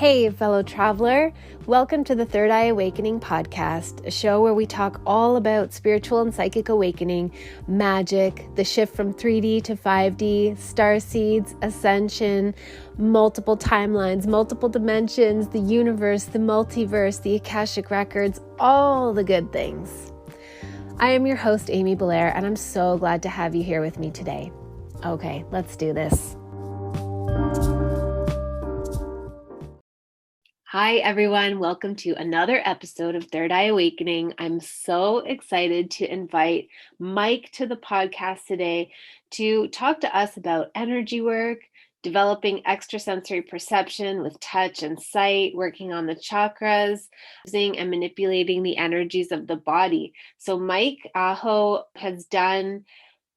Hey, fellow traveler. Welcome to the Third Eye Awakening podcast, a show where we talk all about spiritual and psychic awakening, magic, the shift from 3D to 5D, star seeds, ascension, multiple timelines, multiple dimensions, the universe, the multiverse, the Akashic records, all the good things. I am your host, Amy Belair, and I'm so glad to have you here with me today. Okay, let's do this. Hi, everyone. Welcome to another episode of Third Eye Awakening. I'm so excited to invite Mike to the podcast today to talk to us about energy work, developing extrasensory perception with touch and sight, working on the chakras, using and manipulating the energies of the body. So Mike Aho has done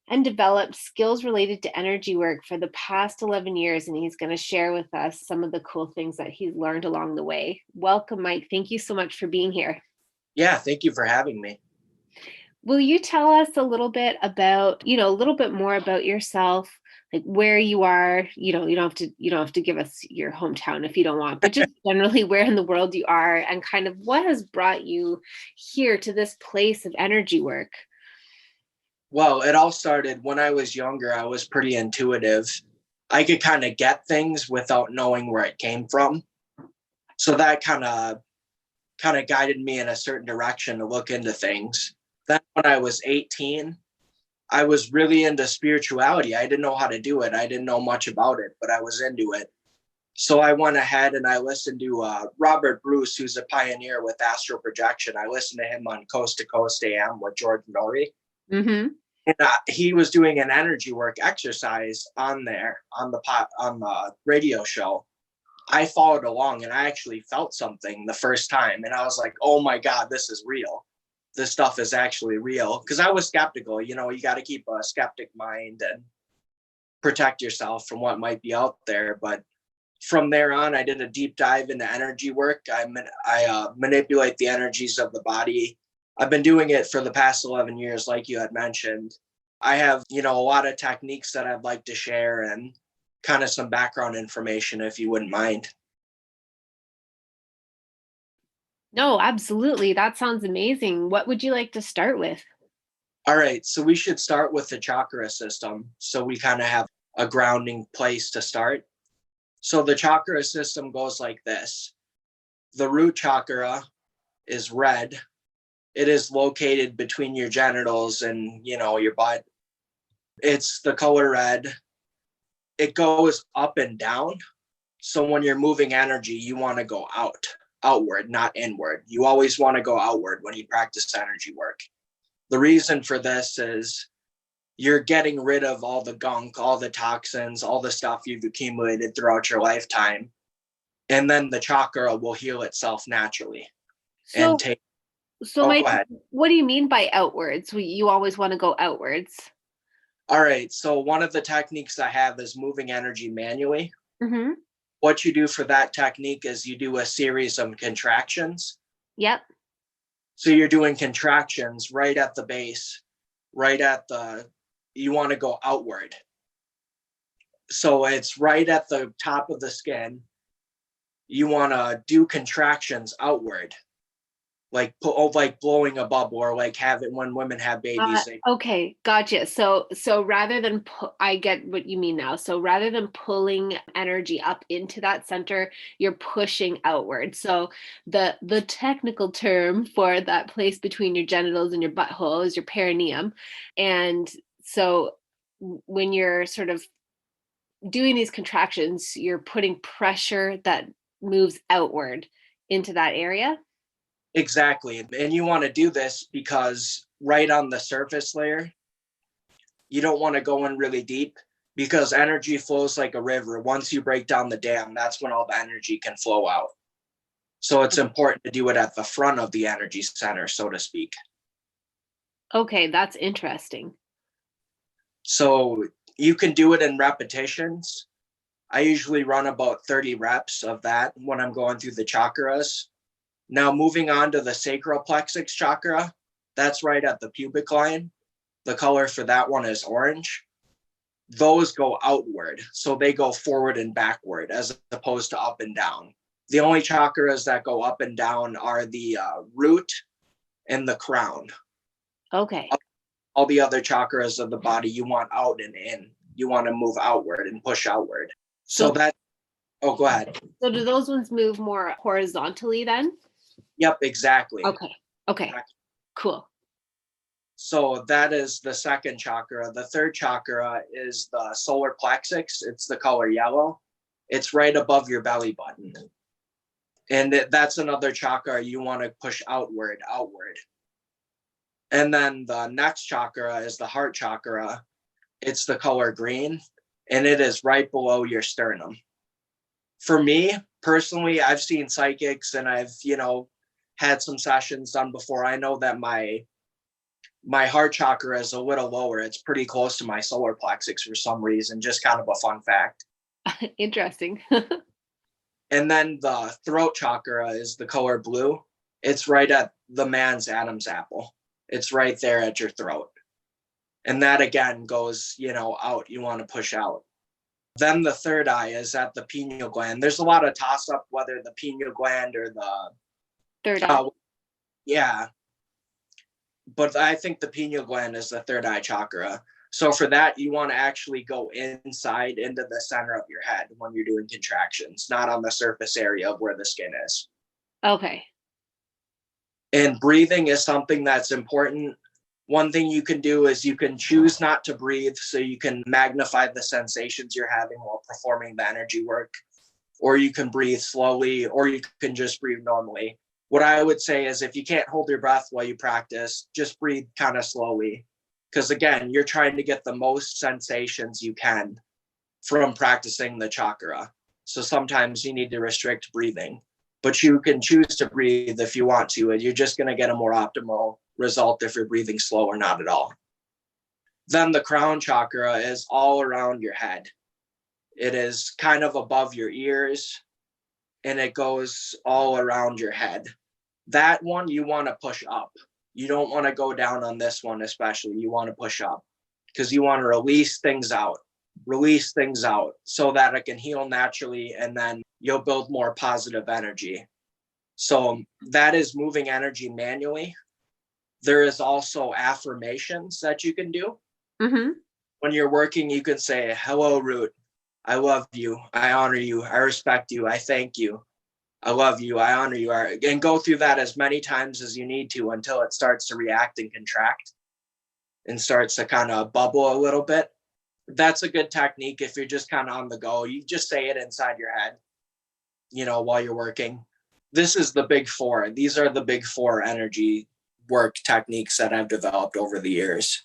and developed skills related to energy work for the past 11 years, and he's going to share with us some of the cool things that he's learned along the way. Welcome, Mike. Thank you so much for being here. Yeah, thank you for having me. Will you tell us a little bit about, a little bit more about yourself, like where you are? You don't have to give us your hometown if you don't want, but just generally where in the world you are and kind of what has brought you here to this place of energy work. Well, it all started when I was younger. I was pretty intuitive. I could kind of get things without knowing where it came from. So that kind of guided me in a certain direction to look into things. Then when I was 18, I was really into spirituality. I didn't know how to do it. I didn't know much about it, but I was into it. So I went ahead and I listened to Robert Bruce, who's a pioneer with astral projection. I listened to him on Coast to Coast AM with George Norrie. Mm-hmm. And he was doing an energy work exercise on the radio show. I followed along and I actually felt something the first time. And I was like, oh my God, this is real. This stuff is actually real. Because I was skeptical. You got to keep a skeptic mind and protect yourself from what might be out there. But from there on, I did a deep dive into energy work. I manipulate the energies of the body. I've been doing it for the past 11 years, like you had mentioned. I have, a lot of techniques that I'd like to share and kind of some background information, if you wouldn't mind. No, absolutely. That sounds amazing. What would you like to start with? All right. So we should start with the chakra system. So we kind of have a grounding place to start. So the chakra system goes like this. The root chakra is red. It is located between your genitals and, your butt. It's the color red. It goes up and down. So when you're moving energy, you want to go outward, not inward. You always want to go outward when you practice energy work. The reason for this is you're getting rid of all the gunk, all the toxins, all the stuff you've accumulated throughout your lifetime. And then the chakra will heal itself naturally. Mike, what do you mean by outwards? You always want to go outwards. All right. So one of the techniques I have is moving energy manually. Mm-hmm. What you do for that technique is you do a series of contractions. Yep. So you're doing contractions right at the base, you want to go outward. So it's right at the top of the skin. You want to do contractions outward. Like blowing a bubble, or like when women have babies. Okay, gotcha. So rather than I get what you mean now. So rather than pulling energy up into that center, you're pushing outward. So the technical term for that place between your genitals and your butthole is your perineum. And so when you're sort of doing these contractions, you're putting pressure that moves outward into that area. Exactly. And you want to do this because right on the surface layer, you don't want to go in really deep because energy flows like a river. Once you break down the dam, that's when all the energy can flow out. So it's important to do it at the front of the energy center, so to speak. Okay, that's interesting. So you can do it in repetitions. I usually run about 30 reps of that when I'm going through the chakras. Now, moving on to the sacral plexus chakra, that's right at the pubic line. The color for that one is orange. Those go outward, so they go forward and backward as opposed to up and down. The only chakras that go up and down are the root and the crown. Okay. All the other chakras of the body you want out and in. You want to move outward and push outward. So So, that, oh, go ahead. so do those ones move more horizontally then? Yep, exactly. Okay. Okay. Cool. So that is the second chakra. The third chakra is the solar plexus. It's the color yellow. It's right above your belly button. And that's another chakra you want to push outward. And then the next chakra is the heart chakra. It's the color green, and it is right below your sternum. For me, personally, I've seen psychics and I've, had some sessions done before. I know that my heart chakra is a little lower. It's pretty close to my solar plexus for some reason, just kind of a fun fact. Interesting. And then the throat chakra is the color blue. It's right at the man's Adam's apple. It's right there at your throat. And that again goes, out. You want to push out. Then the third eye is at the pineal gland. There's a lot of toss up whether the pineal gland or the third eye. Yeah. But I think the pineal gland is the third eye chakra. So for that, you want to actually go inside into the center of your head when you're doing contractions, not on the surface area of where the skin is. Okay. And breathing is something that's important. One thing you can do is you can choose not to breathe so you can magnify the sensations you're having while performing the energy work. Or you can breathe slowly, or you can just breathe normally. What I would say is if you can't hold your breath while you practice, just breathe kind of slowly. Because again, you're trying to get the most sensations you can from practicing the chakra. So sometimes you need to restrict breathing, but you can choose to breathe if you want to, and you're just going to get a more optimal result if you're breathing slow or not at all. Then the crown chakra is all around your head. It is kind of above your ears, and it goes all around your head. That one you want to push up. You don't want to go down on this one, especially. You want to push up because you want to release things out so that it can heal naturally, and then you'll build more positive energy. So that is moving energy manually. There is also affirmations that you can do. Mm-hmm. When you're working, you can say, hello, Root. I love you. I honor you. I respect you. I thank you. I love you. I honor you. And go through that as many times as you need to until it starts to react and contract and starts to kind of bubble a little bit. That's a good technique if you're just kind of on the go. You just say it inside your head, while you're working. This is the big four. These are the big four energy work techniques that I've developed over the years.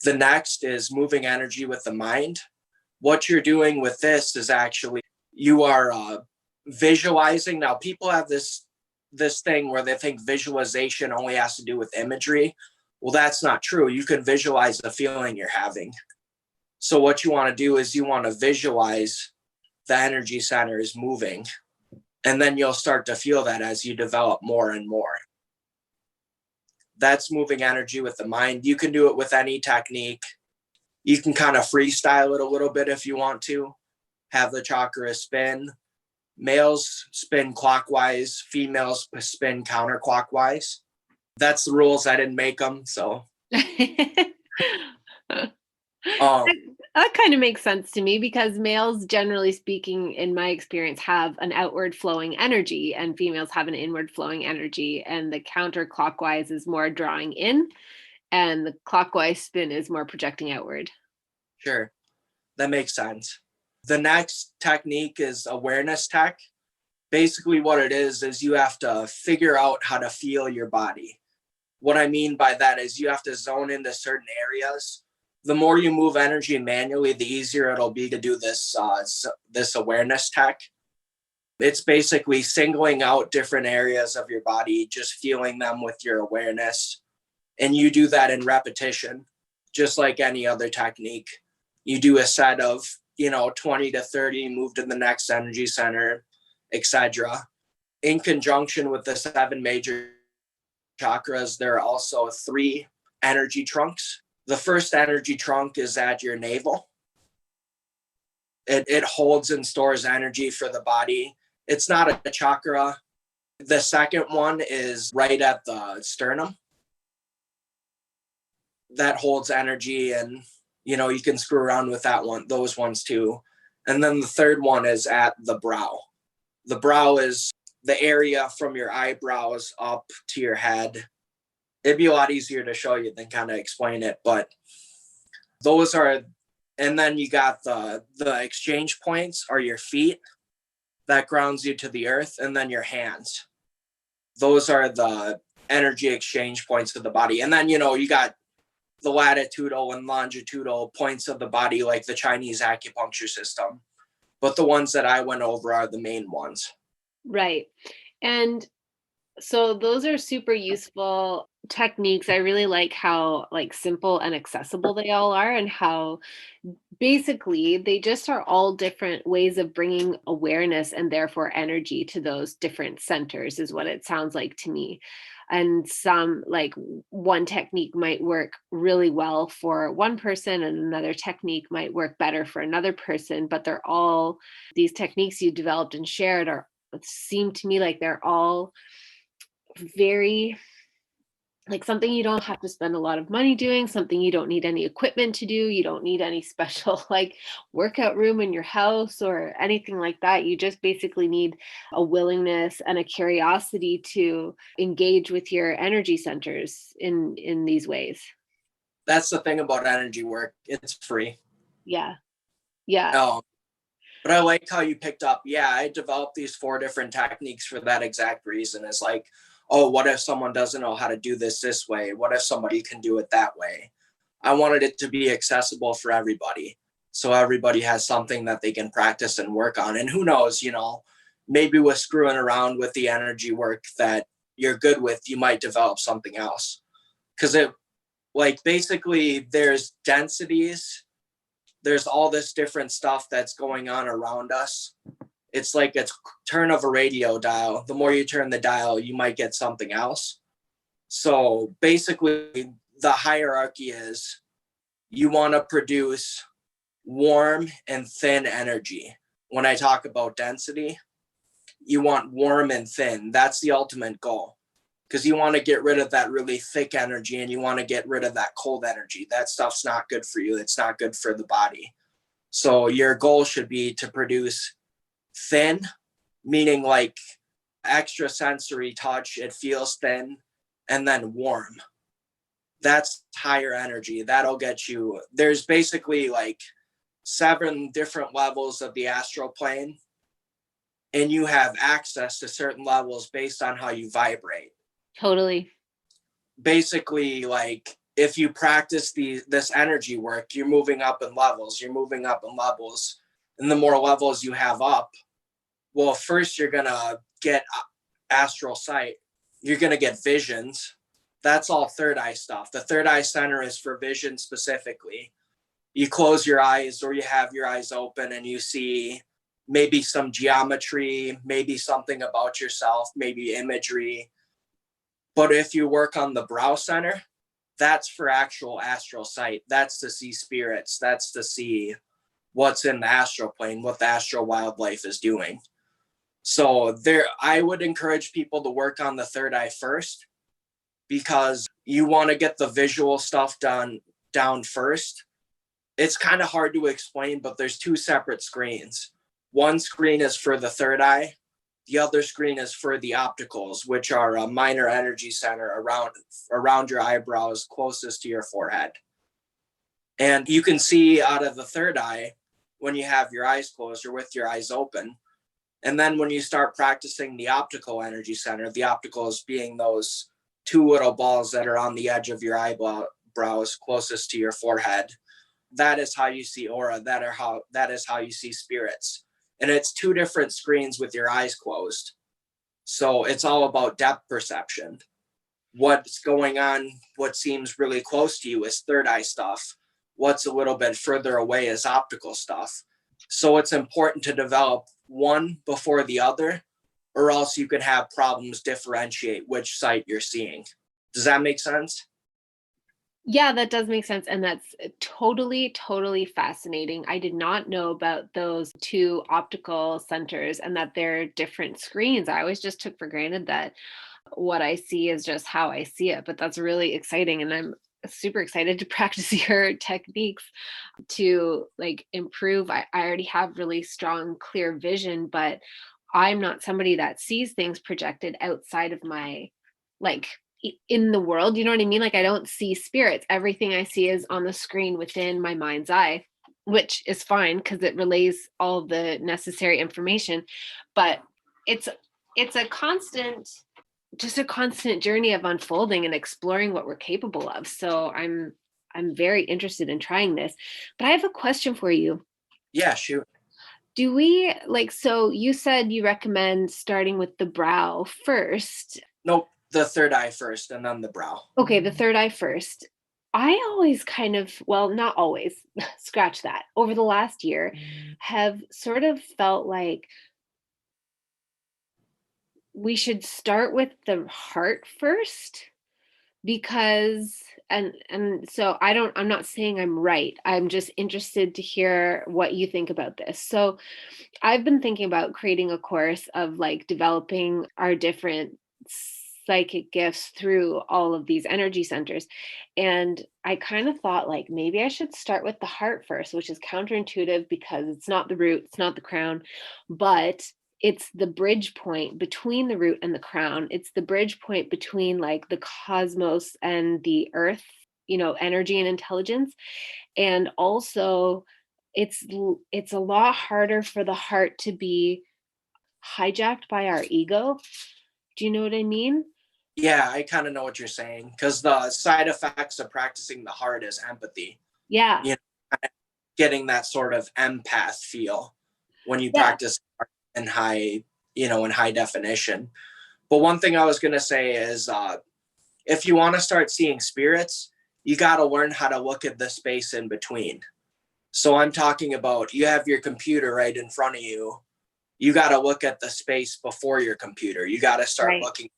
The next is moving energy with the mind. What you're doing with this is actually you are visualizing. Now, people have this thing where they think visualization only has to do with imagery. Well, that's not true. You can visualize the feeling you're having. So what you want to do is you want to visualize the energy centers moving, and then you'll start to feel that as you develop more and more. That's moving energy with the mind. You can do it with any technique. You can kind of freestyle it a little bit if you want to. Have the chakra spin. Males spin clockwise, females spin counterclockwise. That's the rules. I didn't make them, so. That kind of makes sense to me because males, generally speaking, in my experience, have an outward flowing energy and females have an inward flowing energy. And the counterclockwise is more drawing in and the clockwise spin is more projecting outward. Sure. That makes sense. The next technique is awareness tech. Basically what it is you have to figure out how to feel your body. What I mean by that is you have to zone into certain areas. The more you move energy manually, the easier it'll be to do this awareness tech. It's basically singling out different areas of your body, just feeling them with your awareness. And you do that in repetition, just like any other technique. You do a set of, 20 to 30, move to the next energy center, etc. In conjunction with the 7 major chakras, there are also 3 energy trunks. The first energy trunk is at your navel. It holds and stores energy for the body. It's not a chakra. The second one is right at the sternum. That holds energy, and you can screw around with those ones too. And then the third one is at the brow. The brow is the area from your eyebrows up to your head. It'd be a lot easier to show you than kind of explain it, but those are, and then you got the exchange points are your feet. That grounds you to the earth, and then your hands. Those are the energy exchange points of the body. And then, you got the latitudinal and longitudinal points of the body, like the Chinese acupuncture system. But the ones that I went over are the main ones. Right. And so those are super useful techniques. I really like how simple and accessible they all are, and how basically they just are all different ways of bringing awareness and therefore energy to those different centers, is what it sounds like to me. And one technique might work really well for one person, and another technique might work better for another person, but these techniques you developed and shared seem to me like they're all very something you don't have to spend a lot of money doing, something you don't need any equipment to do. You don't need any special workout room in your house or anything like that. You just basically need a willingness and a curiosity to engage with your energy centers in these ways. That's the thing about energy work. It's free. Yeah. Yeah. But I like how you picked up. Yeah, I developed these 4 different techniques for that exact reason. It's like, oh, what if someone doesn't know how to do this way? What if somebody can do it that way? I wanted it to be accessible for everybody, so everybody has something that they can practice and work on. And who knows, maybe with screwing around with the energy work that you're good with, you might develop something else. Because basically there's densities, there's all this different stuff that's going on around us. It's like a turn of a radio dial. The more you turn the dial, you might get something else. So basically, the hierarchy is you want to produce warm and thin energy. When I talk about density, you want warm and thin. That's the ultimate goal, because you want to get rid of that really thick energy, and you want to get rid of that cold energy. That stuff's not good for you. It's not good for the body. So your goal should be to produce thin, meaning like extrasensory touch, it feels thin, and then warm. That's higher energy. That'll get you. There's basically 7 different levels of the astral plane, and you have access to certain levels based on how you vibrate. Totally. Basically, if you practice this energy work, you're moving up in levels. And the more levels you have up, well, first you're going to get astral sight. You're going to get visions. That's all third eye stuff. The third eye center is for vision specifically. You close your eyes, or you have your eyes open, and you see maybe some geometry, maybe something about yourself, maybe imagery. But if you work on the brow center, that's for actual astral sight. That's to see spirits. That's to see what's in the astral plane, what the astral wildlife is doing. So I would encourage people to work on the third eye first, because you want to get the visual stuff down first. It's kind of hard to explain, but there's 2 separate screens. One screen is for the third eye. The other screen is for the opticals, which are a minor energy center around your eyebrows, closest to your forehead. And you can see out of the third eye when you have your eyes closed or with your eyes open. And then when you start practicing the optical energy center, the opticals being those 2 little balls that are on the edge of your eyebrows closest to your forehead, that is how you see aura. That is how you see spirits. And it's 2 different screens with your eyes closed. So it's all about depth perception. What's going on, what seems really close to you is third eye stuff. What's a little bit further away is optical stuff. So it's important to develop one before the other, or else you can have problems differentiate which sight you're seeing. Does that make sense? Yeah, that does make sense, and that's totally, totally fascinating. I did not know about those 2 optical centers and that they're different screens. I always just took for granted that what I see is just how I see it, but that's really exciting, and I'm super excited to practice your techniques to, like, improve. I already have really strong, clear vision, but I'm not somebody that sees things projected outside of my, like, in the world, you know what I mean? Like, I don't see spirits. Everything I see is on the screen within my mind's eye, which is fine because it relays all the necessary information. But it's it's a constant, just a constant journey of unfolding and exploring what we're capable of. So I'm very interested in trying this. But I have a question for you. Yeah, shoot. Do we, like, so you said you recommend starting with the brow first. Nope, the third eye first and then the brow. Okay, the third eye first. I always kind of, well, not always, scratch that. Over the last year, have sort of felt like we should start with the heart first because, and so I'm not saying I'm right. I'm just interested to hear what you think about this. So, I've been thinking about creating a course of, like, developing our different psychic gifts through all of these energy centers. And I kind of thought, like, maybe I should start with the heart first, which is counterintuitive because it's not the root, it's not the crown, but it's the bridge point between the root and the crown. It's the bridge point between, like, the cosmos and the earth, energy and intelligence. And also it's a lot harder for the heart to be hijacked by our ego. Do you know what I mean? Yeah, I kind of know what you're saying because the side effects of practicing the heart is empathy. Yeah. You know, getting that sort of empath feel when you Yeah. practice in high, in high definition. But one thing I was going to say is if you want to start seeing spirits, you got to learn how to look at the space in between. So I'm talking about you have your computer right in front of you. You got to look at the space before your computer. You got to start Right. looking.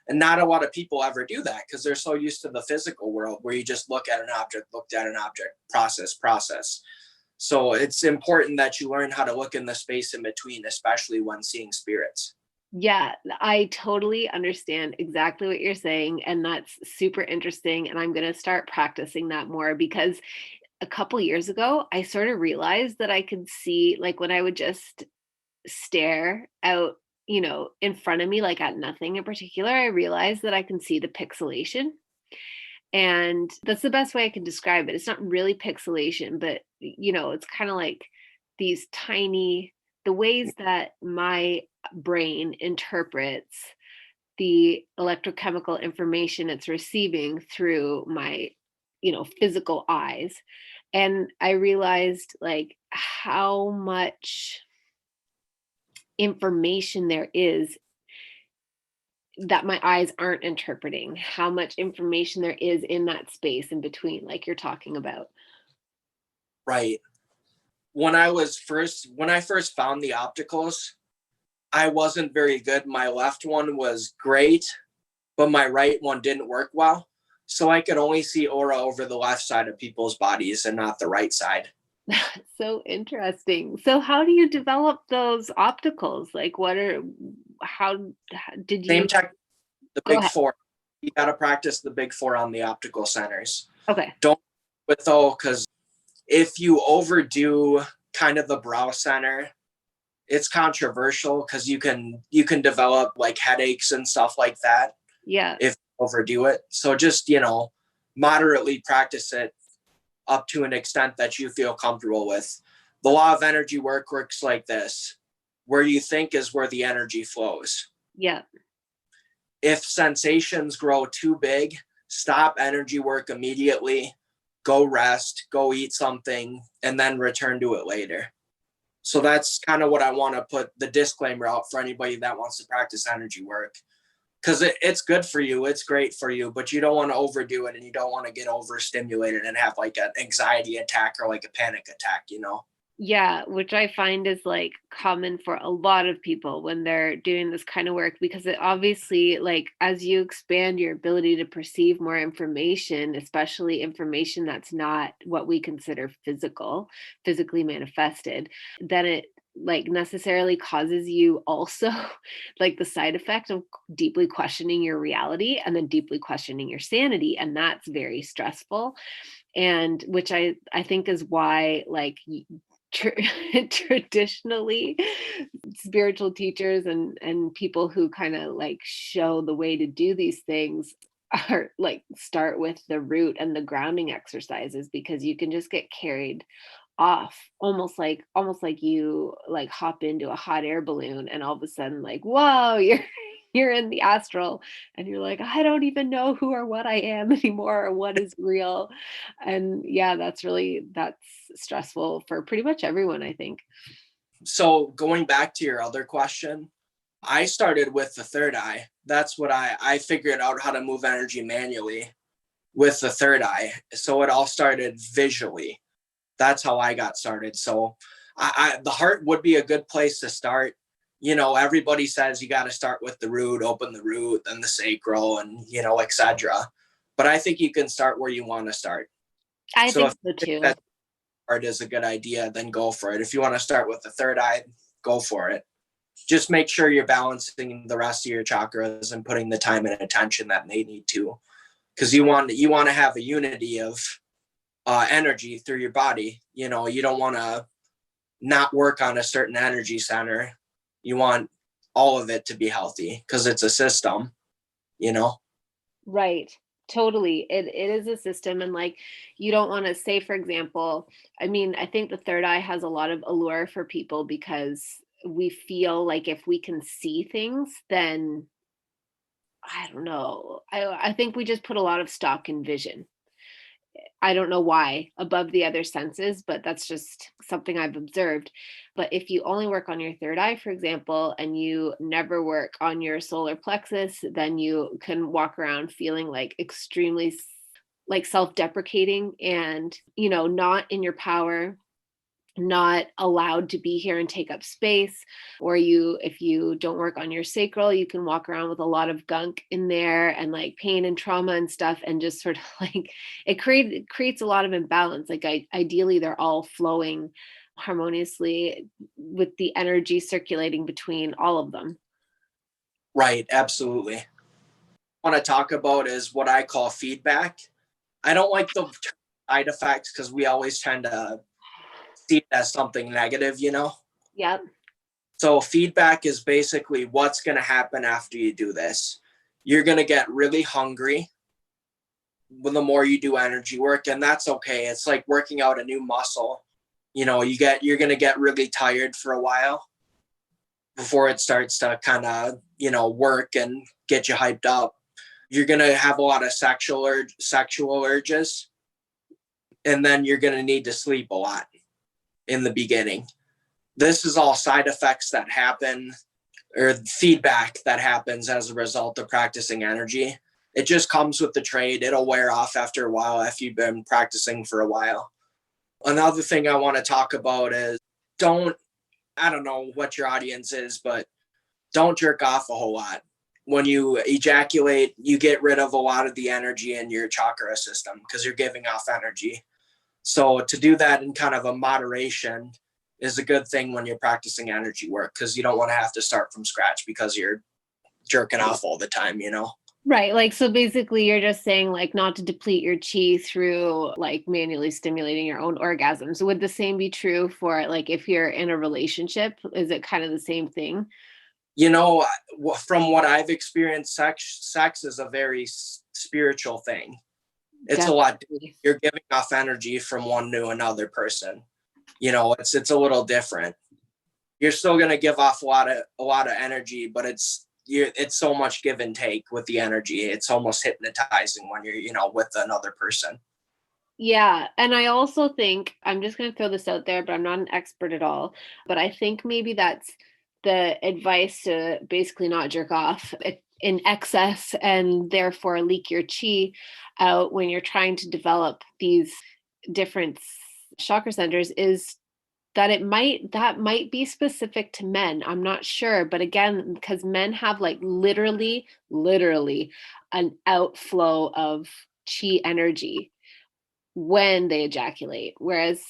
And not a lot of people ever do that because they're so used to the physical world where you just look at an object, looked at an object, process. So it's important that you learn how to look in the space in between, especially when seeing spirits. Yeah, I totally understand exactly what you're saying, and that's super interesting, and I'm gonna start practicing that more because a couple years ago, I sort of realized that I could see, like, when I would just stare out, in front of me, like, at nothing in particular, I realized that I can see the pixelation. And that's the best way I can describe it. It's not really pixelation, but it's kind of like these tiny, the ways that my brain interprets the electrochemical information it's receiving through my, physical eyes. And I realized, like, how much information there is that my eyes aren't interpreting, how much information there is in that space in between, like you're talking about. Right. When I first found the opticals, I wasn't very good. My left one was great, but my right one didn't work well. So I could only see aura over the left side of people's bodies and not the right side. That's so interesting. So how do you develop those opticals? Like, how did Same you tech, the go big ahead? four. You got to practice the big four on the optical centers. Okay. Don't do it though, because if you overdo kind of the brow center, it's controversial because you can develop like headaches and stuff like that Yeah. if you overdo it. So just moderately practice it up to an extent that you feel comfortable with. The law of energy works like this: where you think is where the energy flows. Yeah. If sensations grow too big, stop energy work immediately, go rest, go eat something, and then return to it later. So that's kind of what I want to put the disclaimer out for anybody that wants to practice energy work. Because it's good for you, it's great for you, but you don't want to overdo it and you don't want to get overstimulated and have like an anxiety attack or like a panic attack. Yeah, which I find is like common for a lot of people when they're doing this kind of work, because it obviously, like, as you expand your ability to perceive more information, especially information that's not what we consider physically manifested, then it like necessarily causes you also like the side effect of deeply questioning your reality and then deeply questioning your sanity, and that's very stressful. And which I think is why like tr- traditionally spiritual teachers and people who kind of like show the way to do these things are like start with the root and the grounding exercises, because you can just get carried off, almost like you like hop into a hot air balloon and all of a sudden like whoa, you're in the astral, and you're like, I don't even know who or what I am anymore or what is real. And yeah, that's stressful for pretty much everyone, I think. So going back to your other question, I started with the third eye. That's what I figured out how to move energy manually with the third eye. So it all started visually. That's how I got started. So the heart would be a good place to start. Everybody says you got to start with the root, open the root, then the sacral, and etc. But I think you can start where you want to start. I So think if so you think too. that heart is a good idea, then go for it. If you want to start with the third eye, go for it. Just make sure you're balancing the rest of your chakras and putting the time and attention that they need to, because you want to have a unity of energy through your body. You don't want to not work on a certain energy center. You want all of it to be healthy because it's a system, you know? Right. Totally. It is a system, and like you don't want to say, for example, I mean, I think the third eye has a lot of allure for people because we feel like if we can see things, then I don't know. I think we just put a lot of stock in vision. I don't know why above the other senses, but that's just something I've observed. But if you only work on your third eye, for example, and you never work on your solar plexus, then you can walk around feeling like extremely like self-deprecating and, not in your power, not allowed to be here and take up space. Or if you don't work on your sacral, you can walk around with a lot of gunk in there and like pain and trauma and stuff, and just sort of like it creates a lot of imbalance. Like ideally they're all flowing harmoniously with the energy circulating between all of them. Right. Absolutely. Want to talk about is what I call feedback. I don't like the side effects because we always tend to see it as something negative. Yep. So feedback is basically what's going to happen after you do this. You're going to get really hungry the more you do energy work, and that's okay. It's like working out a new muscle. You're going to get really tired for a while before it starts to kind of, work and get you hyped up. You're going to have a lot of sexual urges, and then you're going to need to sleep a lot in the beginning. This is all side effects that happen, or feedback that happens as a result of practicing energy. It just comes with the trade. It'll wear off after a while if you've been practicing for a while. Another thing I want to talk about is don't, I don't know what your audience is, but don't jerk off a whole lot. When you ejaculate, you get rid of a lot of the energy in your chakra system because you're giving off energy. So to do that in kind of a moderation is a good thing when you're practicing energy work, because you don't want to have to start from scratch because you're jerking off all the time. Right. Like, so basically, you're just saying, like, not to deplete your chi through like manually stimulating your own orgasms. Would the same be true for like if you're in a relationship? Is it kind of the same thing? You know, from what I've experienced, sex is a very spiritual thing. It's a lot. Definitely. You're giving off energy from one to another person. It's a little different. You're still gonna give off a lot of energy, but it's so much give and take with the energy. It's almost hypnotizing when you're with another person. Yeah. And I also think, I'm just going to throw this out there, but I'm not an expert at all. But I think maybe that's the advice to basically not jerk off in excess and therefore leak your chi out when you're trying to develop these different chakra centers is that might be specific to men. I'm not sure, but again, because men have like literally an outflow of chi energy when they ejaculate, whereas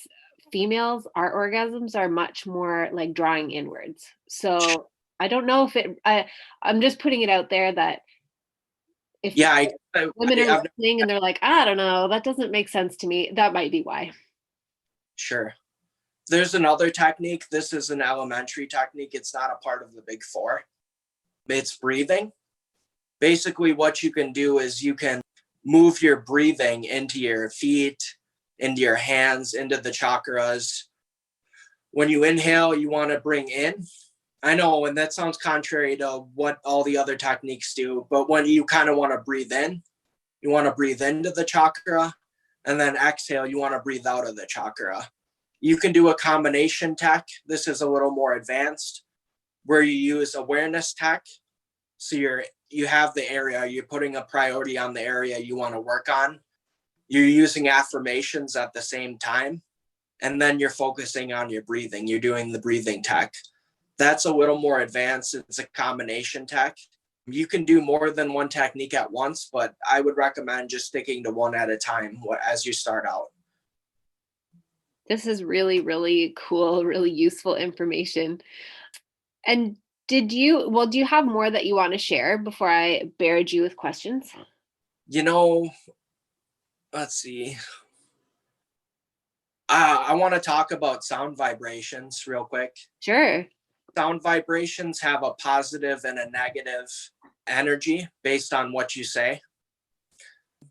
females, our orgasms are much more like drawing inwards. So I don't know if I'm just putting it out there that if Yeah, women are I've listening and they're like, I don't know, that doesn't make sense to me, that might be why. sure. There's another technique. This is an elementary technique. It's not a part of the big four. It's breathing. Basically, what you can do is you can move your breathing into your feet, into your hands, into the chakras. When you inhale, you want to bring in. I know, and that sounds contrary to what all the other techniques do, but when you kind of want to breathe in, you want to breathe into the chakra, and then exhale, you want to breathe out of the chakra. You can do a combination tech. This is a little more advanced, where you use awareness tech. So you have the area, you're putting a priority on the area you want to work on. You're using affirmations at the same time, and then you're focusing on your breathing. You're doing the breathing tech. That's a little more advanced. It's a combination tech. You can do more than one technique at once, but I would recommend just sticking to one at a time as you start out. This is really, really cool, really useful information. And do you have more that you want to share before I barrage you with questions? You know, let's see. I want to talk about sound vibrations real quick. Sure. Sound vibrations have a positive and a negative energy based on what you say.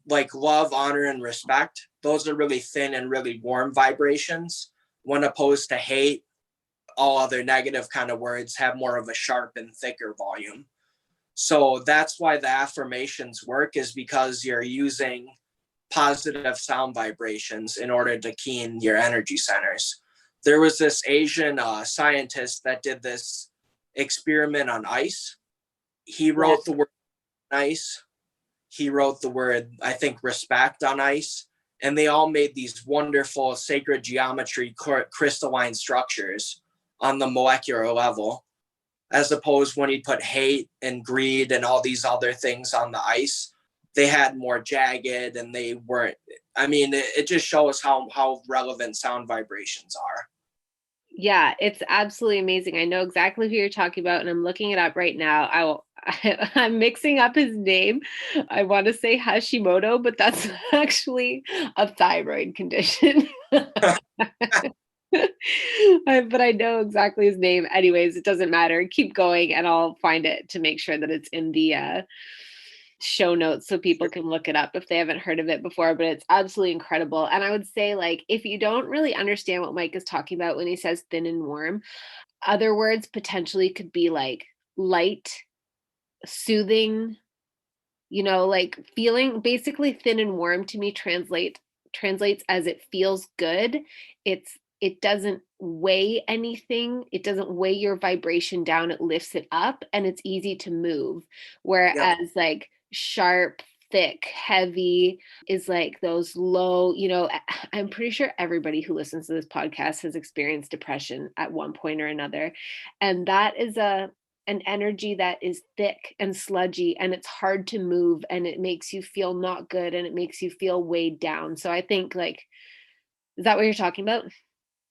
Like love, honor, and respect, those are really thin and really warm vibrations, when opposed to hate. All other negative kind of words have more of a sharp and thicker volume. So that's why the affirmations work, is because you're using positive sound vibrations in order to key in your energy centers. There was this Asian scientist that did this experiment on ice. He wrote the word ice. He wrote the word, I think, respect on ice. And they all made these wonderful sacred geometry crystalline structures on the molecular level, as opposed when you put hate and greed and all these other things on the ice. They had more jagged, and they weren't. I mean, it just shows how relevant sound vibrations are. Yeah, it's absolutely amazing. I know exactly who you're talking about, and I'm looking it up right now. I'm mixing up his name. I want to say Hashimoto, but that's actually a thyroid condition. But I know exactly his name. Anyways, it doesn't matter. Keep going, and I'll find it to make sure that it's in the show notes so people can look it up if they haven't heard of it before. But it's absolutely incredible. And I would say, like, if you don't really understand what Mike is talking about when he says thin and warm, other words potentially could be like light, soothing, like feeling. Basically, thin and warm to me translates as it feels good. It doesn't weigh anything. It doesn't weigh your vibration down. It lifts it up, and it's easy to move. Yep. Whereas like sharp, thick, heavy is like those low, I'm pretty sure everybody who listens to this podcast has experienced depression at one point or another. And that is an energy that is thick and sludgy, and it's hard to move, and it makes you feel not good, and it makes you feel weighed down. So I think, like, is that what you're talking about?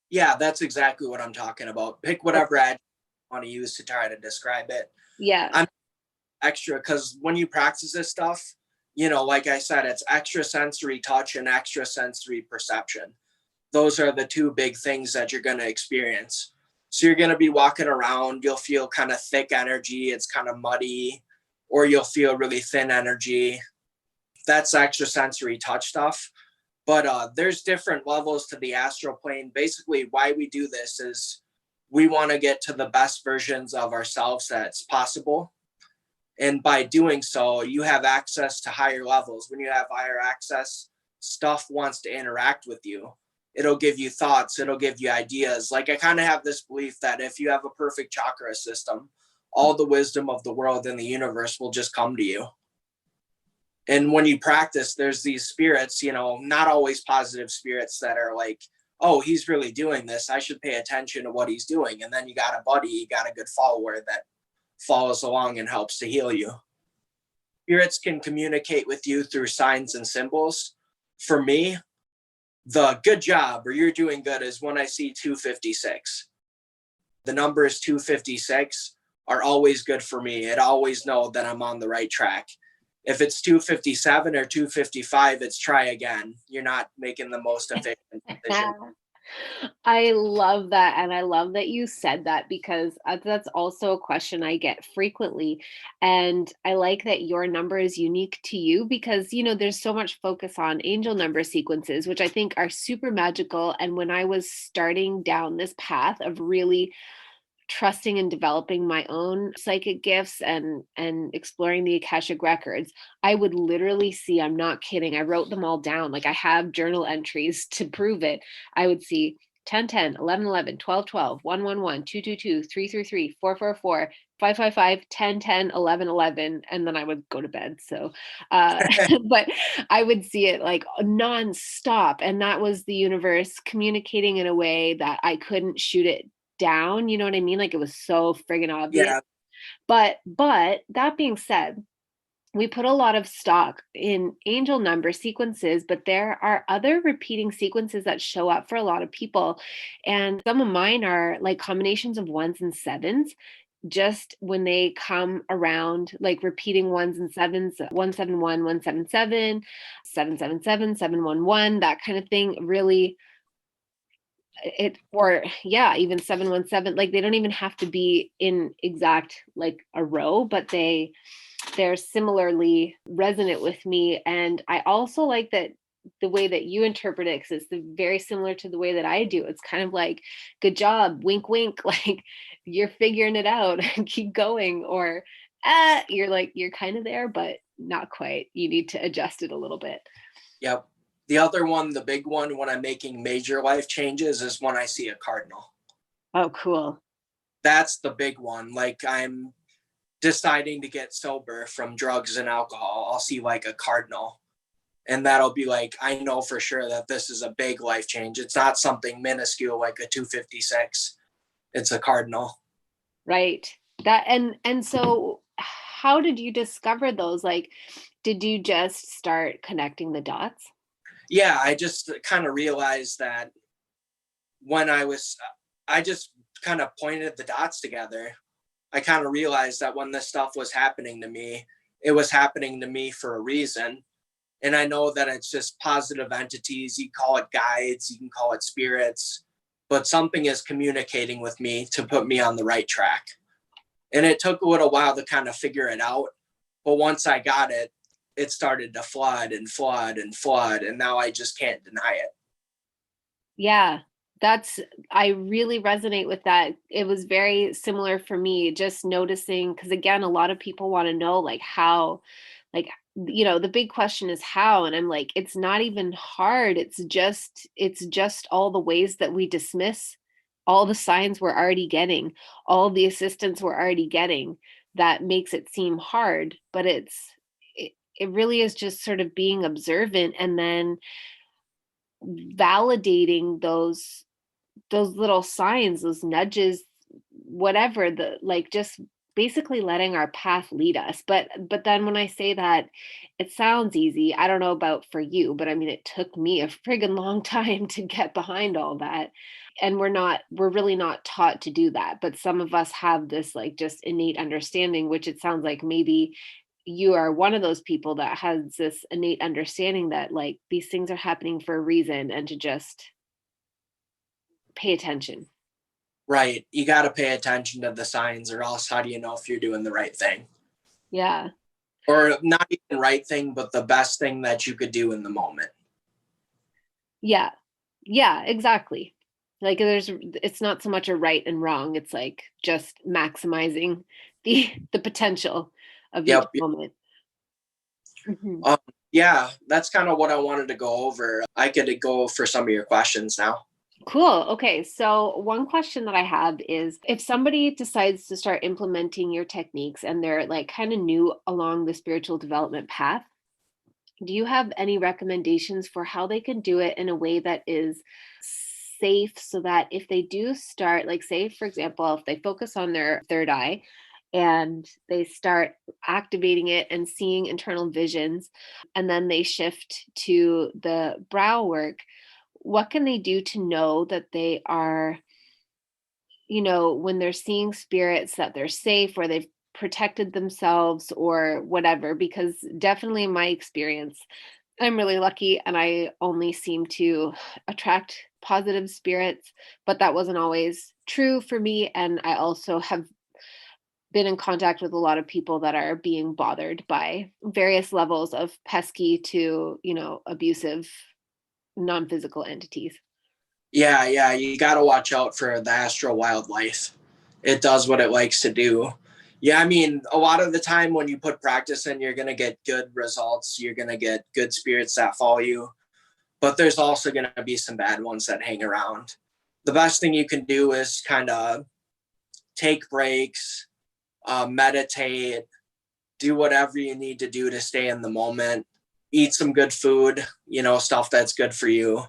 Yeah, that's exactly what I'm talking about. Pick whatever adjective you want to use to try to describe it. Yeah. I'm extra because when you practice this stuff, like I said, it's extrasensory touch and extrasensory perception. Those are the two big things that you're going to experience. So you're going to be walking around, you'll feel kind of thick energy, it's kind of muddy, or you'll feel really thin energy. That's extrasensory touch stuff. But there's different levels to the astral plane. Basically, why we do this is we want to get to the best versions of ourselves that's possible. And by doing so, you have access to higher levels. When you have higher access, stuff wants to interact with you. It'll give you thoughts. It'll give you ideas. Like, I kind of have this belief that if you have a perfect chakra system, all the wisdom of the world and the universe will just come to you. And when you practice, there's these spirits, not always positive spirits, that are like oh, he's really doing this. I should pay attention to what he's doing. And then you got a buddy, you got a good follower that follows along and helps to heal you. Spirits can communicate with you through signs and symbols. For me, the good job or you're doing good is when I see 256. The numbers 256 are always good for me. It always know that I'm on the right track. If it's 257 or 255, it's try again. You're not making the most efficient decision. I love that. And I love that you said that because that's also a question I get frequently. And I like that your number is unique to you because, there's so much focus on angel number sequences, which I think are super magical. And when I was starting down this path of really trusting and developing my own psychic gifts and exploring the Akashic records, I would literally see, I'm not kidding, I wrote them all down. Like I have journal entries to prove it. I would see 10 10 11 11 12 12 1 1 1 2 2 2 3 3 3 4 4 4 5 5 5 10 10 11 11, and then I would go to bed. So but I would see it like nonstop, and that was the universe communicating in a way that I couldn't shoot it down, you know what I mean? Like, it was so friggin' obvious. Yeah, But that being said, we put a lot of stock in angel number sequences, but there are other repeating sequences that show up for a lot of people. And some of mine are like combinations of ones and sevens. Just when they come around, like repeating ones and sevens, 171, 177, 777, 711, that kind of thing really it or yeah, even 717, like they don't even have to be in exact like a row, but they're similarly resonant with me. And I also like that the way that you interpret it, because it's very similar to the way that I do. It's kind of like, good job, wink wink, like you're figuring it out, keep going. Or you're kind of there but not quite, you need to adjust it a little bit. yep. The other one, the big one when I'm making major life changes is when I see a cardinal. Oh, cool. That's the big one. Like I'm deciding to get sober from drugs and alcohol. I'll see like a cardinal. And that'll be like, I know for sure that this is a big life change. It's not something minuscule like a 256. It's a cardinal. Right. That and so how did you discover those? Like, did you just start connecting the dots? Yeah, I just kind of realized that when I just kind of pointed the dots together. I kind of realized that when this stuff was happening to me, it was happening to me for a reason. And I know that it's just positive entities. You call it guides, you can call it spirits, but something is communicating with me to put me on the right track. And it took a little while to kind of figure it out. But once I got it, it started to flood and flood and flood. And now I just can't deny it. Yeah, I really resonate with that. It was very similar for me, just noticing, because again, a lot of people want to know like how, like, the big question is how. And I'm like, it's not even hard. It's just all the ways that we dismiss all the signs we're already getting, all the assistance we're already getting, that makes it seem hard. But it really is just sort of being observant and then validating those little signs, those nudges, whatever, the like, just basically letting our path lead us. But then when I say that, it sounds easy. I don't know about for you, but I mean, it took me a friggin' long time to get behind all that. And we're really not taught to do that. But some of us have this like just innate understanding, which it sounds like maybe you are one of those people that has this innate understanding that like these things are happening for a reason, and to just pay attention. Right. You got to pay attention to the signs, or else how do you know if you're doing the right thing? Yeah. Or not even right thing, but the best thing that you could do in the moment. Yeah. Yeah, exactly. Like it's not so much a right and wrong. It's like just maximizing the potential of each Yep. moment. Mhm. Um, yeah, that's kind of what I wanted to go over. I could go for some of your questions now. Cool. Okay. So, one question that I have is, if somebody decides to start implementing your techniques and they're like kind of new along the spiritual development path, do you have any recommendations for how they can do it in a way that is safe so that if they do start, like say, for example, if they focus on their third eye and they start activating it and seeing internal visions, and then they shift to the brow work, what can they do to know that they are, when they're seeing spirits, that they're safe or they've protected themselves or whatever? Because definitely in my experience, I'm really lucky and I only seem to attract positive spirits, but that wasn't always true for me. And I also have been in contact with a lot of people that are being bothered by various levels of pesky to, abusive non-physical entities. Yeah, you got to watch out for the astral wildlife. It does what it likes to do. Yeah, I mean, a lot of the time when you put practice in, you're going to get good results. You're going to get good spirits that follow you. But there's also going to be some bad ones that hang around. The best thing you can do is kind of take breaks, meditate, do whatever you need to do to stay in the moment, eat some good food, stuff that's good for you.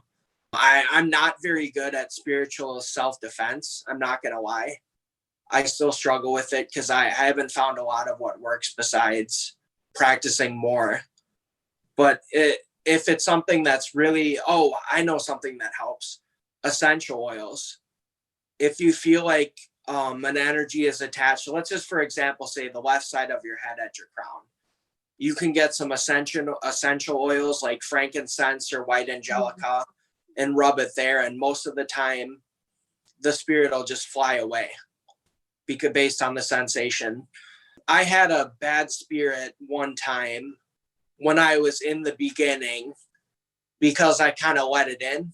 I'm not very good at spiritual self-defense. I'm not going to lie. I still struggle with it because I haven't found a lot of what works besides practicing more. But if it's something that's really, I know something that helps. Essential oils. If you feel like an energy is attached, so let's just, for example, say the left side of your head at your crown. You can get some essential oils like frankincense or white angelica and rub it there. And most of the time, the spirit will just fly away because based on the sensation. I had a bad spirit one time when I was in the beginning because I kind of let it in.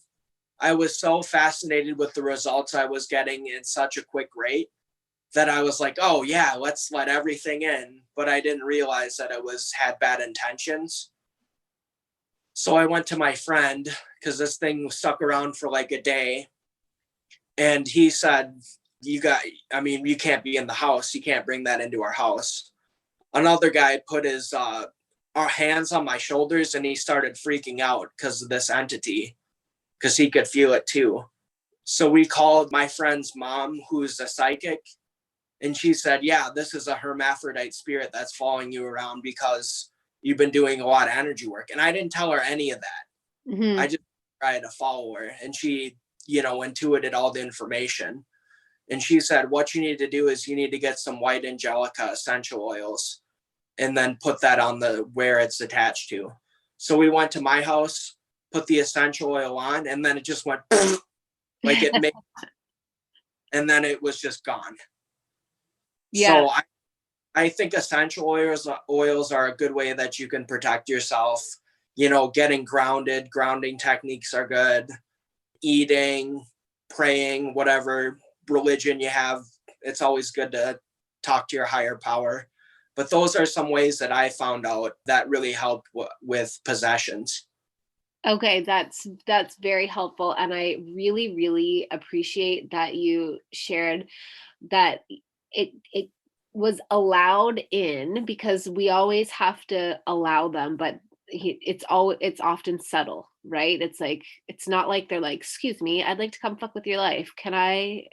I was so fascinated with the results I was getting in such a quick rate that I was like, oh yeah, let's let everything in. But I didn't realize that it had bad intentions. So I went to my friend because this thing stuck around for like a day. And he said, you can't be in the house. You can't bring that into our house. Another guy put his our hands on my shoulders and he started freaking out because of this entity, because he could feel it too. So we called my friend's mom, who's a psychic, and she said, yeah, this is a hermaphrodite spirit that's following you around because you've been doing a lot of energy work. And I didn't tell her any of that. Mm-hmm. I just tried to follow her, and she, intuited all the information. And she said, what you need to do is you need to get some white angelica essential oils and then put that on where it's attached to. So we went to my house, put the essential oil on, and then it just went like it made, and then it was just gone. Yeah. So I think essential oils are a good way that you can protect yourself. Getting grounded, grounding techniques are good. Eating, praying, whatever religion you have, it's always good to talk to your higher power. But those are some ways that I found out that really help with possessions. Okay, that's very helpful, and I really, really appreciate that you shared that it was allowed in, because we always have to allow them, but it's often subtle, right? It's like, it's not like they're like, excuse me, I'd like to come fuck with your life,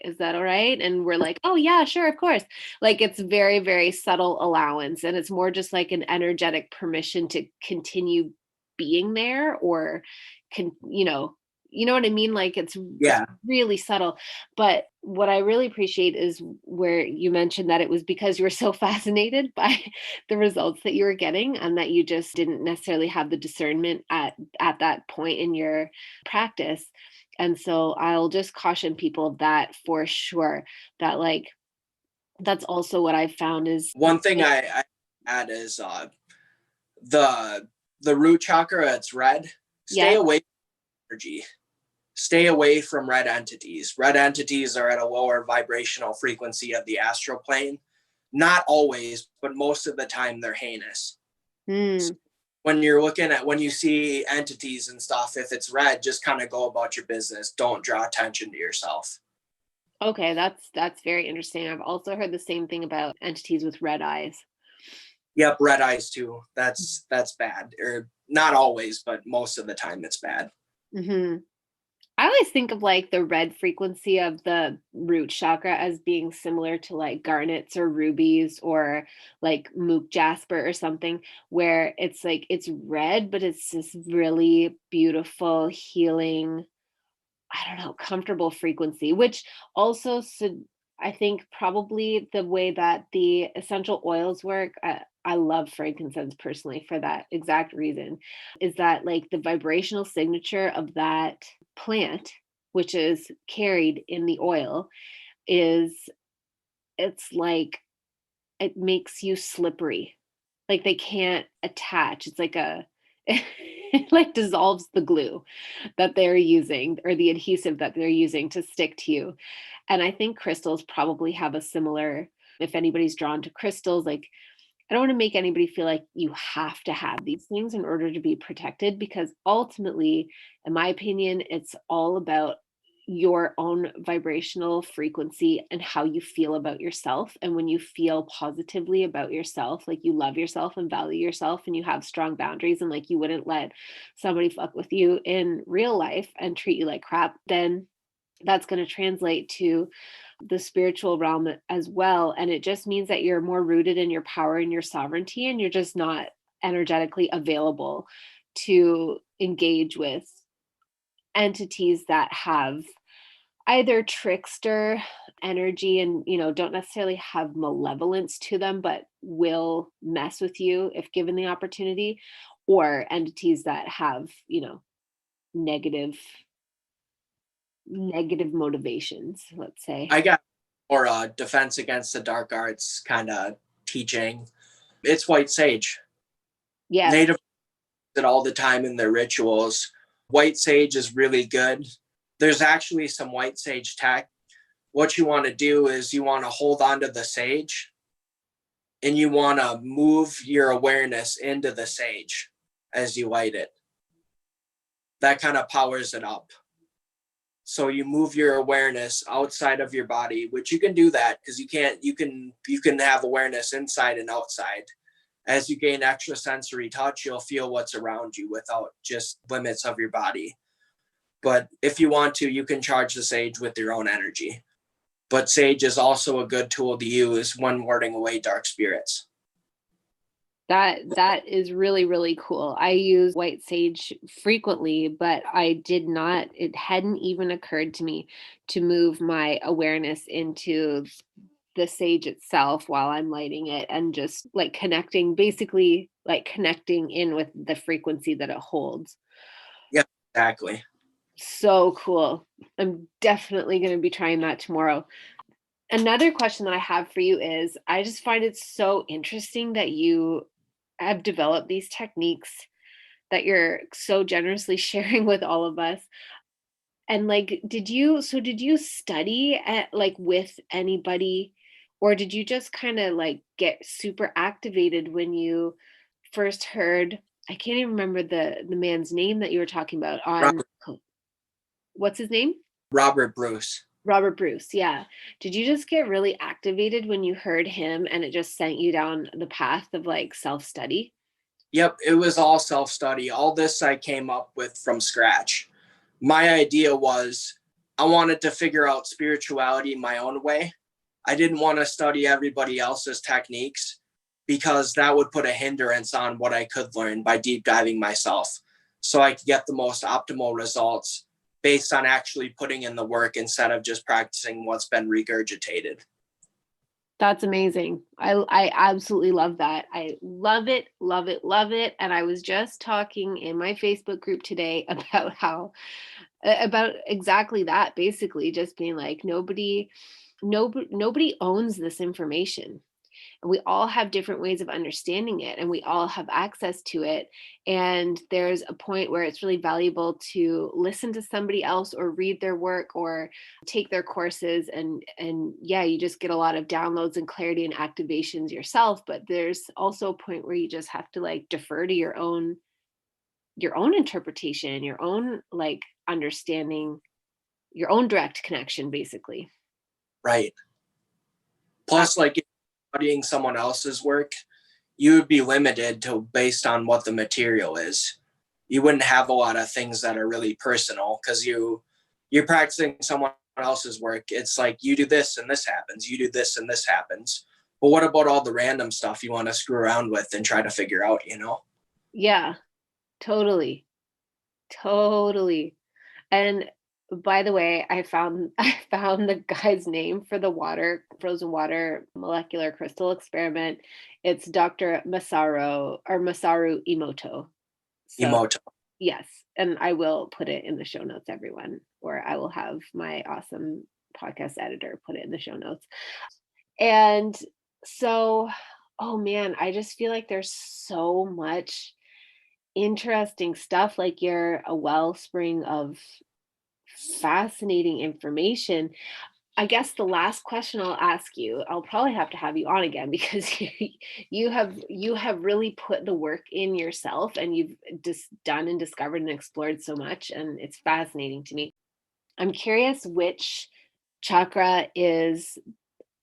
is that all right? And we're like, oh yeah, sure, of course. Like, it's very, very subtle allowance, and it's more just like an energetic permission to continue being there, or can, you know what I mean? Like, it's Yeah. really subtle. But what I really appreciate is where you mentioned that it was because you were so fascinated by the results that you were getting, and that you just didn't necessarily have the discernment at that point in your practice. And so I'll just caution people of that for sure, that like, that's also what I've found is, One thing I add is the root chakra, it's red. Stay yeah. away from energy. Stay away from red entities. Red entities are at a lower vibrational frequency of the astral plane. Not always, but most of the time they're heinous. So when you see entities and stuff, if it's red, just kind of go about your business. Don't draw attention to yourself. Okay, that's very interesting. I've also heard the same thing about entities with red eyes. Yep, red eyes too. That's bad. Or not always, but most of the time it's bad. Mm-hmm. I always think of like the red frequency of the root chakra as being similar to like garnets or rubies or like mook jasper or something, where it's like it's red, but it's this really beautiful, healing, I don't know, comfortable frequency, which also I think probably the way that the essential oils work, I love frankincense personally for that exact reason, is that like the vibrational signature of that plant, which is carried in the oil, is it's like it makes you slippery. Like they can't attach. It's like a it like dissolves the glue that they're using or the adhesive that they're using to stick to you. And I think crystals probably have a similar, if anybody's drawn to crystals, like I don't want to make anybody feel like you have to have these things in order to be protected because ultimately, in my opinion, it's all about your own vibrational frequency and how you feel about yourself. And when you feel positively about yourself, like you love yourself and value yourself and you have strong boundaries and like you wouldn't let somebody fuck with you in real life and treat you like crap, then that's going to translate to the spiritual realm as well. And it just means that you're more rooted in your power and your sovereignty, and you're just not energetically available to engage with entities that have either trickster energy and don't necessarily have malevolence to them but will mess with you if given the opportunity, or entities that have negative negative motivations, let's say. I got more defense against the dark arts kind of teaching. It's white sage. Yes. Native it all the time in their rituals. White sage is really good. There's actually some white sage tech. What you want to do is you want to hold on to the sage and you want to move your awareness into the sage as you light it. That kind of powers it up. So you move your awareness outside of your body, which you can do that because you can have awareness inside and outside. As you gain extrasensory touch, you'll feel what's around you without just limits of your body. But if you want to, you can charge the sage with your own energy. But sage is also a good tool to use when warding away dark spirits. That is really, really cool. I use white sage frequently, but it hadn't even occurred to me to move my awareness into the sage itself while I'm lighting it and just like basically like connecting in with the frequency that it holds. Yeah, exactly. So cool. I'm definitely going to be trying that tomorrow. Another question that I have for you is I just find it so interesting that you have developed these techniques that you're so generously sharing with all of us. And like, did you study at like with anybody, or did you just kind of like get super activated when you first heard, I can't even remember the man's name that you were talking about on, Robert, what's his name? Robert Bruce. Robert Bruce, yeah. Did you just get really activated when you heard him and it just sent you down the path of like self-study? Yep, it was all self-study. All this I came up with from scratch. My idea was I wanted to figure out spirituality my own way. I didn't want to study everybody else's techniques because that would put a hindrance on what I could learn by deep diving myself. So I could get the most optimal results based on actually putting in the work instead of just practicing what's been regurgitated. That's amazing. I absolutely love that. I love it, love it, love it. And I was just talking in my Facebook group today about about exactly that, basically just being like nobody owns this information. And we all have different ways of understanding it and we all have access to it, and there's a point where it's really valuable to listen to somebody else or read their work or take their courses, and yeah, you just get a lot of downloads and clarity and activations yourself, but there's also a point where you just have to like defer to your own interpretation, your own like understanding, your own direct connection basically. Right. Plus, like studying someone else's work, you would be limited to based on what the material is. You wouldn't have a lot of things that are really personal because you're practicing someone else's work. It's like you do this and this happens, you do this and this happens. But what about all the random stuff you want to screw around with and try to figure out, you know? Yeah, totally. Totally. And by the way, I found the guy's name for the frozen water molecular crystal experiment. It's Dr. Masaru Emoto. So Emoto. yes, and I will put it in the show notes, everyone, or I will have my awesome podcast editor put it in the show notes. And so, oh man, I just feel like there's so much interesting stuff. Like you're a wellspring of fascinating information. I guess the last question I'll ask you, I'll probably have to have you on again because you have really put the work in yourself and you've just done and discovered and explored so much and it's fascinating to me. I'm curious which chakra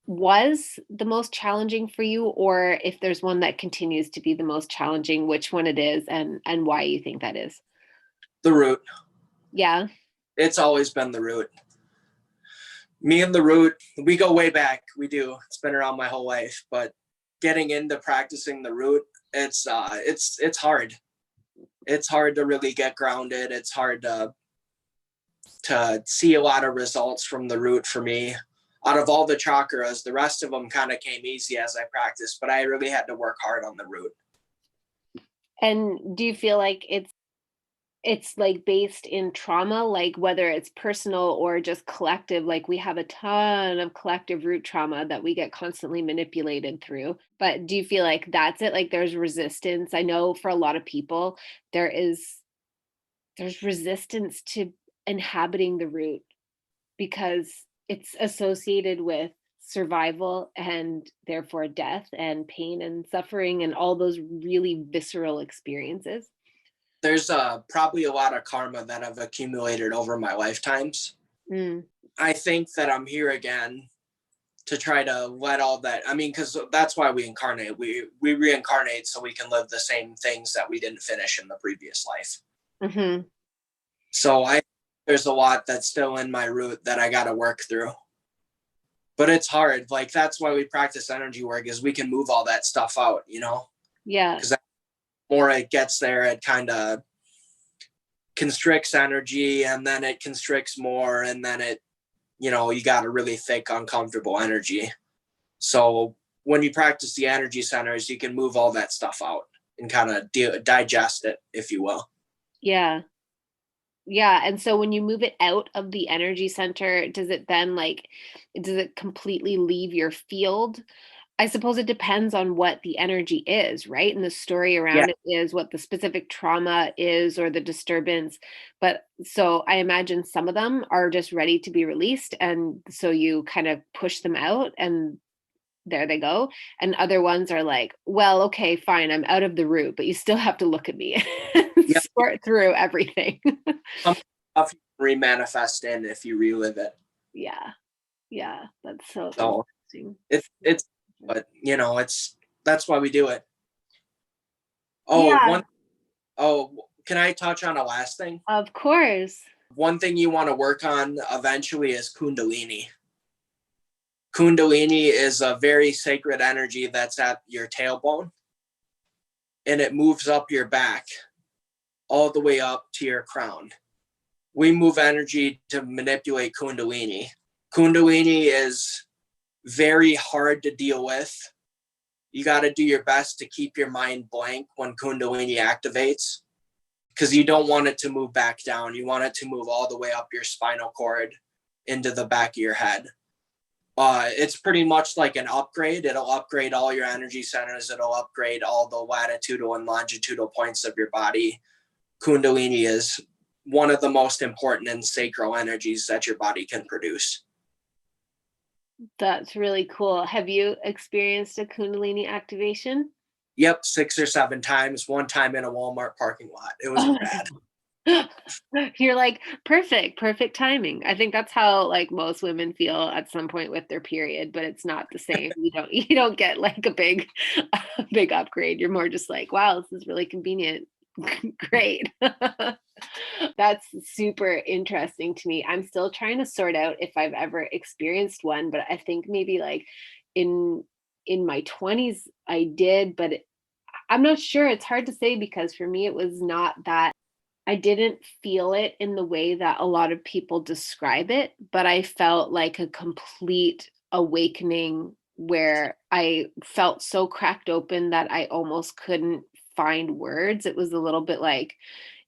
was the most challenging for you, or if there's one that continues to be the most challenging, which one it is and why you think that is. The root. Yeah. It's always been the root. Me and the root, we go way back. We do. It's been around my whole life, but getting into practicing the root, it's hard. It's hard to really get grounded. It's hard to see a lot of results from the root for me. Out of all the chakras, the rest of them kind of came easy as I practiced, but I really had to work hard on the root. And do you feel like it's like based in trauma, like whether it's personal or just collective? Like we have a ton of collective root trauma that we get constantly manipulated through, but do you feel like that's it? Like there's resistance? I know for a lot of people there's resistance to inhabiting the root because it's associated with survival and therefore death and pain and suffering and all those really visceral experiences. There's probably a lot of karma that I've accumulated over my lifetimes. Mm. I think that I'm here again to try to let all that, I mean, because that's why we incarnate. We reincarnate so we can live the same things that we didn't finish in the previous life. Mm-hmm. So there's a lot that's still in my root that I got to work through. But it's hard. Like that's why we practice energy work, is we can move all that stuff out, you know? Yeah. Because the more it gets there, it kind of constricts energy, and then it constricts more, and then it, you know, you got a really thick, uncomfortable energy. So when you practice the energy centers, you can move all that stuff out and kind of digest it, if you will. Yeah. Yeah. And so when you move it out of the energy center, does it completely leave your field? I suppose it depends on what the energy is, right? And the story Yeah. around it is what the specific trauma is or the disturbance. But so I imagine some of them are just ready to be released. And so you kind of push them out and there they go. And other ones are like, well, okay, fine, I'm out of the root, but you still have to look at me and Yeah. sort through everything. Some stuff you can remanifest in if you relive it. Yeah. Yeah. That's so So interesting. it's but you know, that's why we do it. Yeah, Can I touch on a last thing? of course. One thing you want to work on eventually is Kundalini. Kundalini is a very sacred energy that's at your tailbone, and it moves up your back all the way up to your crown. We move energy to manipulate Kundalini. Kundalini is very hard to deal with. You got to do your best to keep your mind blank when Kundalini activates, because you don't want it to move back down. You want it to move all the way up your spinal cord into the back of your head. It's pretty much like an upgrade. It'll upgrade all your energy centers. It'll upgrade all the latitudinal and longitudinal points of your body. Kundalini is one of the most important and sacral energies that your body can produce. That's really cool. Have you experienced a Kundalini activation? Yep, 6 or 7 times. One time in a Walmart parking lot. It was Oh my bad. You're like, perfect timing. I think that's how like most women feel at some point with their period, but it's not the same. You don't get like a big upgrade. You're more just like, wow, this is really convenient. Great. That's super interesting to me. I'm still trying to sort out if I've ever experienced one, but I think maybe like in in my 20s I did, but I'm not sure. It's hard to say because for me it was not that I didn't feel it in the way that a lot of people describe it, but I felt like a complete awakening where I felt so cracked open that I almost couldn't find words. It was a little bit like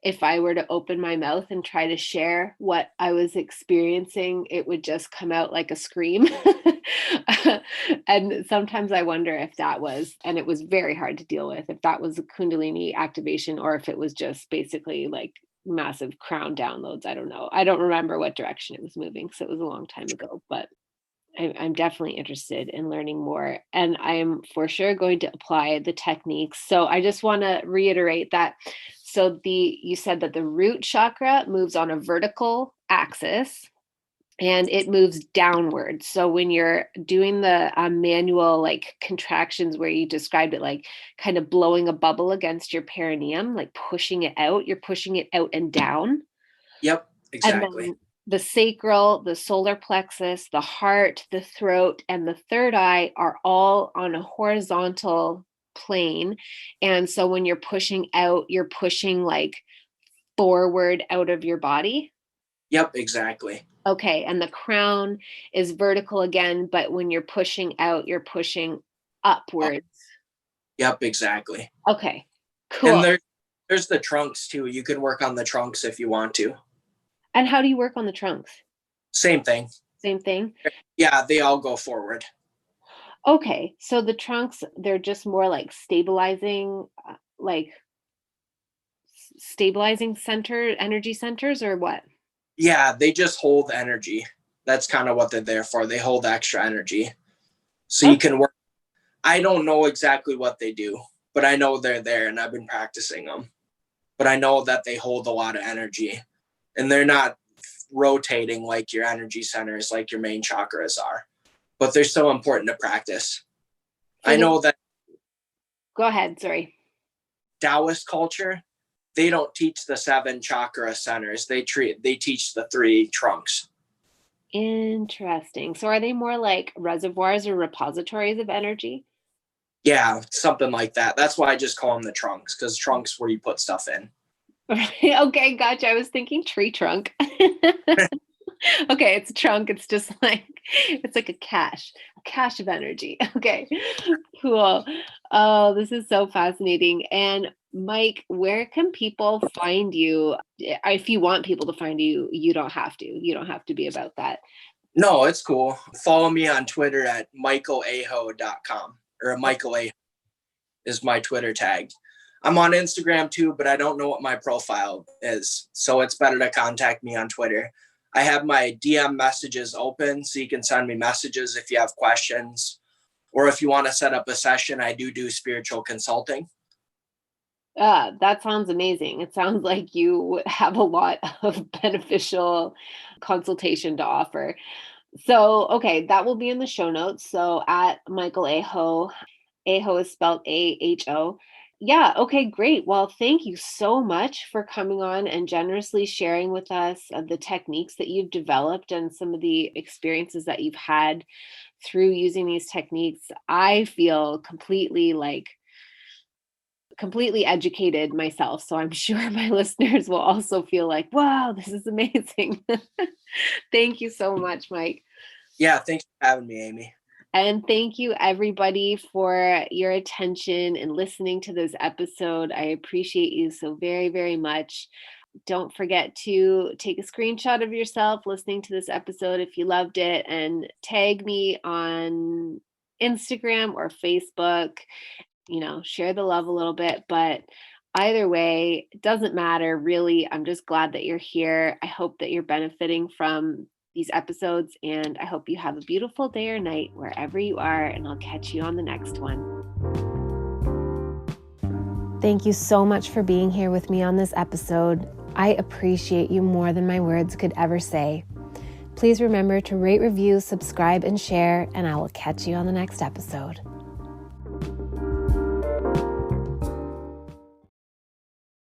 if I were to open my mouth and try to share what I was experiencing, it would just come out like a scream. And sometimes I wonder if that was, and it was very hard to deal with, if that was a Kundalini activation or if it was just basically like massive crown downloads. I don't know. I don't remember what direction it was moving. So it was a long time ago, but I'm definitely interested in learning more, and I'm for sure going to apply the techniques. So I just want to reiterate that. So you said that the root chakra moves on a vertical axis and it moves downward. So when you're doing the manual like contractions where you described it like kind of blowing a bubble against your perineum, like pushing it out, you're pushing it out and down. Yep, And exactly. then the sacral, the solar plexus, the heart, the throat, and the third eye are all on a horizontal plane. And so when you're pushing out, you're pushing like forward out of your body. Yep, exactly. Okay. And the crown is vertical again, but when you're pushing out, you're pushing Oh, upwards. yep, exactly. Okay. And Cool. there's the trunks too. You can work on the trunks if you want to. And how do you work on the trunks? Same thing. Same thing. Yeah, they all go forward. Okay, so the trunks, they're just more like stabilizing energy centers or what? Yeah, they just hold energy. That's kind of what they're there for. They hold extra energy. So you Okay. can work. I don't know exactly what they do, but I know they're there and I've been practicing them. But I know that they hold a lot of energy and they're not rotating like your energy centers, like your main chakras are, but they're so important to practice. So I know that go ahead, sorry. Taoist culture, they don't teach the 7 chakra centers. They teach the 3 trunks. Interesting. So are they more like reservoirs or repositories of energy? Yeah, something like that. That's why I just call them the trunks, because trunks where you put stuff in. Okay, gotcha. I was thinking tree trunk. Okay, it's a trunk. It's just like it's like a cache of energy. Okay, cool. Oh, this is so fascinating. And Mike, where can people find you? If you want people to find you, you don't have to. You don't have to be about that. No, it's cool. Follow me on Twitter at michaelaho.com, or Michael A is my Twitter tag. I'm on Instagram too, but I don't know what my profile is. So it's better to contact me on Twitter. I have my DM messages open so you can send me messages if you have questions or if you want to set up a session. I do spiritual consulting. That sounds amazing. It sounds like you have a lot of beneficial consultation to offer. So, okay, that will be in the show notes. So at Michael Aho, Aho is spelled AHO. Yeah, okay, great. Well, thank you so much for coming on and generously sharing with us the techniques that you've developed and some of the experiences that you've had through using these techniques. I feel completely educated myself. So I'm sure my listeners will also feel like, wow, this is amazing. Thank you so much, Mike. Yeah, thanks for having me, Amy. And thank you, everybody, for your attention and listening to this episode. I appreciate you so very, very much. Don't forget to take a screenshot of yourself listening to this episode if you loved it and tag me on Instagram or Facebook. Share the love a little bit, but either way, it doesn't matter really. I'm just glad that you're here. I hope that you're benefiting from these episodes, and I hope you have a beautiful day or night wherever you are, and I'll catch you on the next one. Thank you so much for being here with me on this episode. I appreciate you more than my words could ever say. Please remember to rate, review, subscribe, and share, and I will catch you on the next episode.